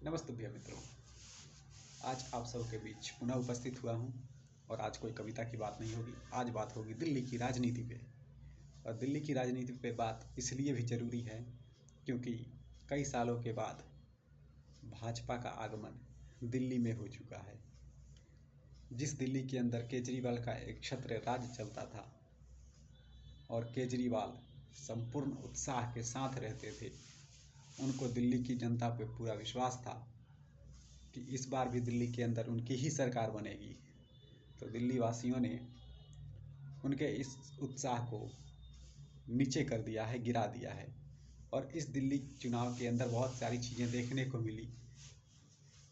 नमस्ते भैया मित्रों। आज आप सबके बीच पुनः उपस्थित हुआ हूँ और आज कोई कविता की बात नहीं होगी। आज बात होगी दिल्ली की राजनीति पे। और दिल्ली की राजनीति पे बात इसलिए भी ज़रूरी है क्योंकि कई सालों के बाद भाजपा का आगमन दिल्ली में हो चुका है। जिस दिल्ली के अंदर केजरीवाल का एक क्षत्रिय राज चलता था और केजरीवाल संपूर्ण उत्साह के साथ रहते थे, उनको दिल्ली की जनता पे पूरा विश्वास था कि इस बार भी दिल्ली के अंदर उनकी ही सरकार बनेगी। तो दिल्ली वासियों ने उनके इस उत्साह को नीचे कर दिया है, गिरा दिया है। और इस दिल्ली चुनाव के अंदर बहुत सारी चीज़ें देखने को मिली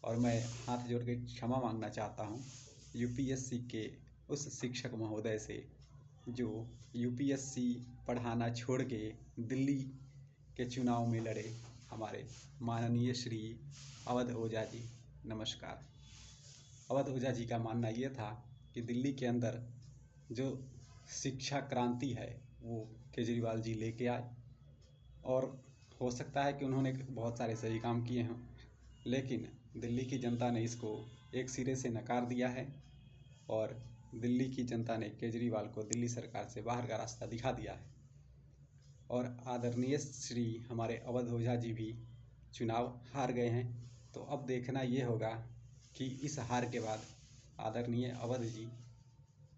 और मैं हाथ जोड़ के क्षमा मांगना चाहता हूँ यूपीएससी के उस शिक्षक महोदय से जो यूपीएससी पढ़ाना छोड़ के दिल्ली के चुनाव में लड़े, हमारे माननीय श्री अवध ओझा जी। नमस्कार। अवध ओझा जी का मानना ये था कि दिल्ली के अंदर जो शिक्षा क्रांति है वो केजरीवाल जी लेके आए और हो सकता है कि उन्होंने बहुत सारे सही काम किए हों, लेकिन दिल्ली की जनता ने इसको एक सिरे से नकार दिया है और दिल्ली की जनता ने केजरीवाल को दिल्ली सरकार से बाहर का रास्ता दिखा दिया है। और आदरणीय श्री हमारे अवध ओझा जी भी चुनाव हार गए हैं। तो अब देखना ये होगा कि इस हार के बाद आदरणीय अवध जी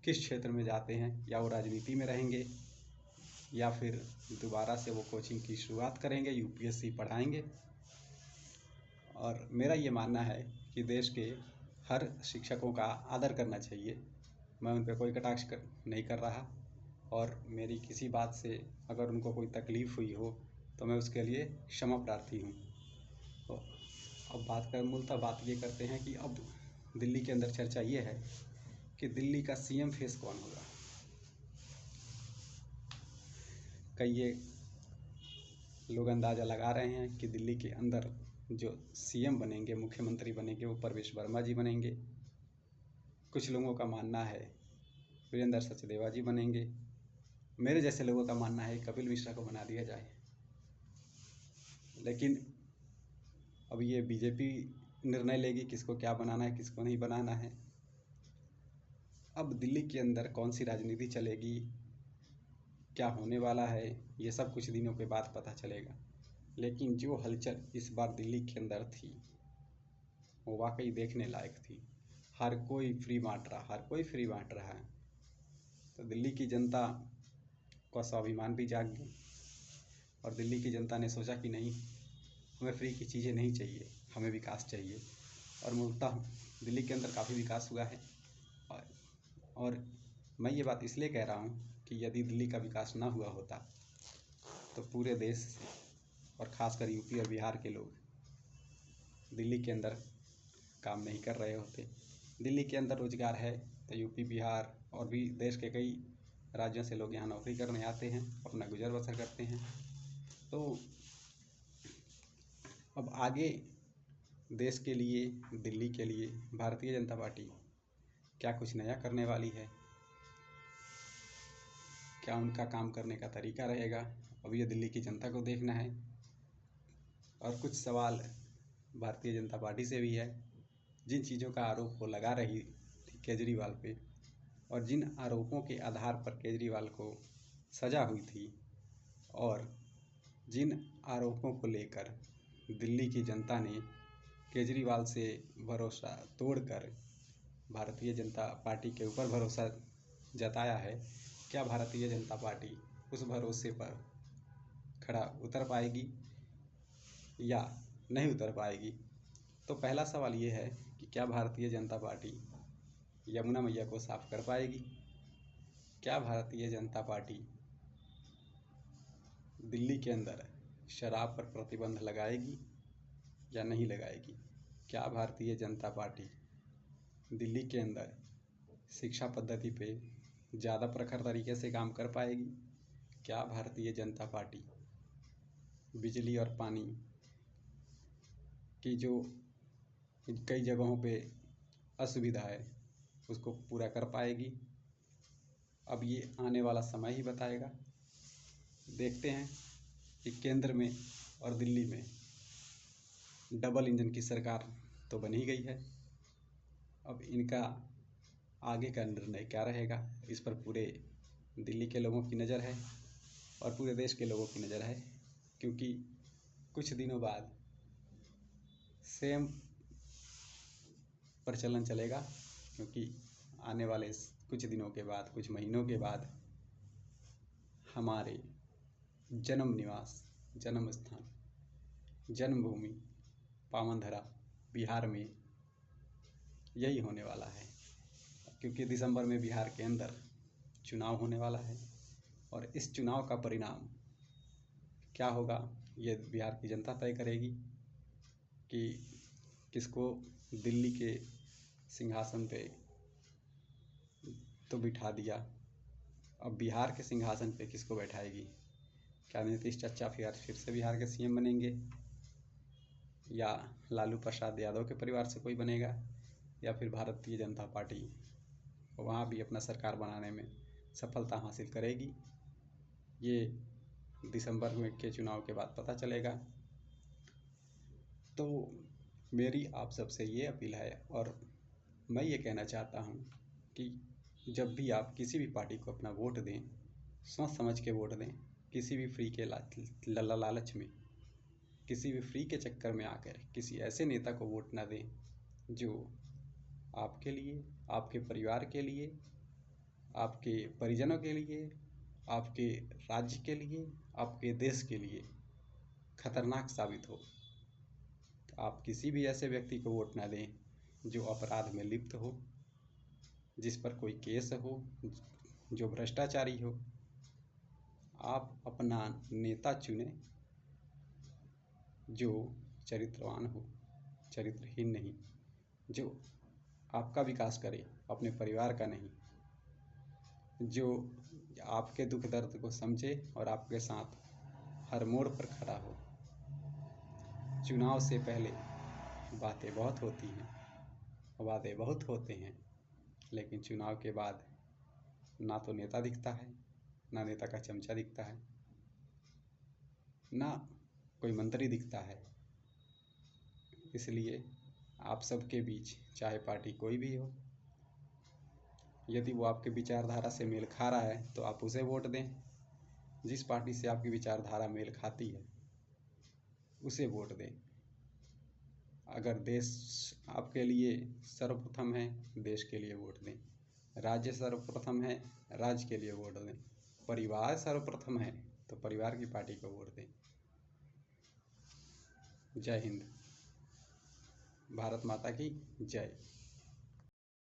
किस क्षेत्र में जाते हैं, या वो राजनीति में रहेंगे या फिर दोबारा से वो कोचिंग की शुरुआत करेंगे, यूपीएससी पढ़ाएंगे। और मेरा ये मानना है कि देश के हर शिक्षकों का आदर करना चाहिए। मैं उन पर कोई कटाक्ष नहीं कर रहा और मेरी किसी बात से अगर उनको कोई तकलीफ़ हुई हो तो मैं उसके लिए क्षमा प्रार्थी हूँ। तो अब मूलतः बात ये करते हैं कि अब दिल्ली के अंदर चर्चा ये है कि दिल्ली का सीएम फेस कौन होगा। कई ये लोग अंदाज़ा लगा रहे हैं कि दिल्ली के अंदर जो सीएम बनेंगे, मुख्यमंत्री बनेंगे, वो परवेश वर्मा जी बनेंगे। कुछ लोगों का मानना है वीरेंद्र सचदेवा जी बनेंगे। मेरे जैसे लोगों का मानना है कपिल मिश्रा को बना दिया जाए। लेकिन अब ये बीजेपी निर्णय लेगी किसको क्या बनाना है, किसको नहीं बनाना है। अब दिल्ली के अंदर कौन सी राजनीति चलेगी, क्या होने वाला है, ये सब कुछ दिनों के बाद पता चलेगा। लेकिन जो हलचल इस बार दिल्ली के अंदर थी वो वाकई देखने लायक थी। हर कोई फ्री बांट रहा है। तो दिल्ली की जनता का स्वाभिमान भी जाग गया और दिल्ली की जनता ने सोचा कि नहीं, हमें फ्री की चीज़ें नहीं चाहिए, हमें विकास चाहिए। और मूलतः दिल्ली के अंदर काफ़ी विकास हुआ है। और मैं ये बात इसलिए कह रहा हूँ कि यदि दिल्ली का विकास ना हुआ होता तो पूरे देश से और ख़ासकर यूपी और बिहार के लोग दिल्ली के अंदर काम नहीं कर रहे होते। दिल्ली के अंदर रोज़गार है तो यूपी, बिहार और भी देश के कई राज्यों से लोग यहाँ नौकरी करने आते हैं, अपना गुजर बसर करते हैं। तो अब आगे देश के लिए, दिल्ली के लिए भारतीय जनता पार्टी क्या कुछ नया करने वाली है, क्या उनका काम करने का तरीका रहेगा, अब ये दिल्ली की जनता को देखना है। और कुछ सवाल भारतीय जनता पार्टी से भी है। जिन चीज़ों का आरोप वो लगा रही थी केजरीवाल पे और जिन आरोपों के आधार पर केजरीवाल को सज़ा हुई थी और जिन आरोपों को लेकर दिल्ली की जनता ने केजरीवाल से भरोसा तोड़कर भारतीय जनता पार्टी के ऊपर भरोसा जताया है, क्या भारतीय जनता पार्टी उस भरोसे पर खड़ा उतर पाएगी या नहीं उतर पाएगी। तो पहला सवाल ये है कि क्या भारतीय जनता पार्टी यमुना मैया को साफ कर पाएगी, क्या भारतीय जनता पार्टी दिल्ली के अंदर शराब पर प्रतिबंध लगाएगी या नहीं लगाएगी, क्या भारतीय जनता पार्टी दिल्ली के अंदर शिक्षा पद्धति पे ज़्यादा प्रखर तरीके से काम कर पाएगी, क्या भारतीय जनता पार्टी बिजली और पानी की जो कई जगहों पे असुविधा है उसको पूरा कर पाएगी। अब ये आने वाला समय ही बताएगा। देखते हैं कि केंद्र में और दिल्ली में डबल इंजन की सरकार तो बन ही गई है। अब इनका आगे का निर्णय क्या रहेगा, इस पर पूरे दिल्ली के लोगों की नज़र है और पूरे देश के लोगों की नज़र है, क्योंकि कुछ दिनों बाद सेम प्रचलन चलेगा। क्योंकि आने वाले कुछ दिनों के बाद, कुछ महीनों के बाद हमारे जन्म निवास, जन्म स्थान, जन्मभूमि, पावन धरा बिहार में यही होने वाला है। क्योंकि दिसंबर में बिहार के अंदर चुनाव होने वाला है और इस चुनाव का परिणाम क्या होगा ये बिहार की जनता तय करेगी कि किसको दिल्ली के सिंहासन पे तो बिठा दिया, अब बिहार के सिंहासन पे किसको बैठाएगी। क्या नीतीश चाचा फिर से बिहार के सीएम बनेंगे, या लालू प्रसाद यादव के परिवार से कोई बनेगा, या फिर भारतीय जनता पार्टी वहाँ भी अपना सरकार बनाने में सफलता हासिल करेगी। ये दिसंबर में के चुनाव के बाद पता चलेगा। तो मेरी आप सबसे ये अपील है और मैं ये कहना चाहता हूँ कि जब भी आप किसी भी पार्टी को अपना वोट दें, सोच समझ के वोट दें। किसी भी फ्री के लालच में, किसी भी फ्री के चक्कर में आकर किसी ऐसे नेता को वोट ना दें जो आपके लिए, आपके परिवार के लिए, आपके परिजनों के लिए, आपके राज्य के लिए, आपके देश के लिए खतरनाक साबित हो। आप किसी भी ऐसे व्यक्ति को वोट ना दें जो अपराध में लिप्त हो, जिस पर कोई केस हो, जो भ्रष्टाचारी हो। आप अपना नेता चुनें जो चरित्रवान हो, चरित्रहीन नहीं, जो आपका विकास करे, अपने परिवार का नहीं, जो आपके दुख दर्द को समझे और आपके साथ हर मोड़ पर खड़ा हो। चुनाव से पहले बातें बहुत होती हैं, वादे बहुत होते हैं, लेकिन चुनाव के बाद ना तो नेता दिखता है, ना नेता का चमचा दिखता है, ना कोई मंत्री दिखता है। इसलिए आप सबके बीच, चाहे पार्टी कोई भी हो, यदि वो आपके विचारधारा से मेल खा रहा है तो आप उसे वोट दें। जिस पार्टी से आपकी विचारधारा मेल खाती है उसे वोट दें। अगर देश आपके लिए सर्वप्रथम है, देश के लिए वोट दें। राज्य सर्वप्रथम है, राज्य के लिए वोट दें। परिवार सर्वप्रथम है तो परिवार की पार्टी को वोट दें। जय हिंद। भारत माता की जय।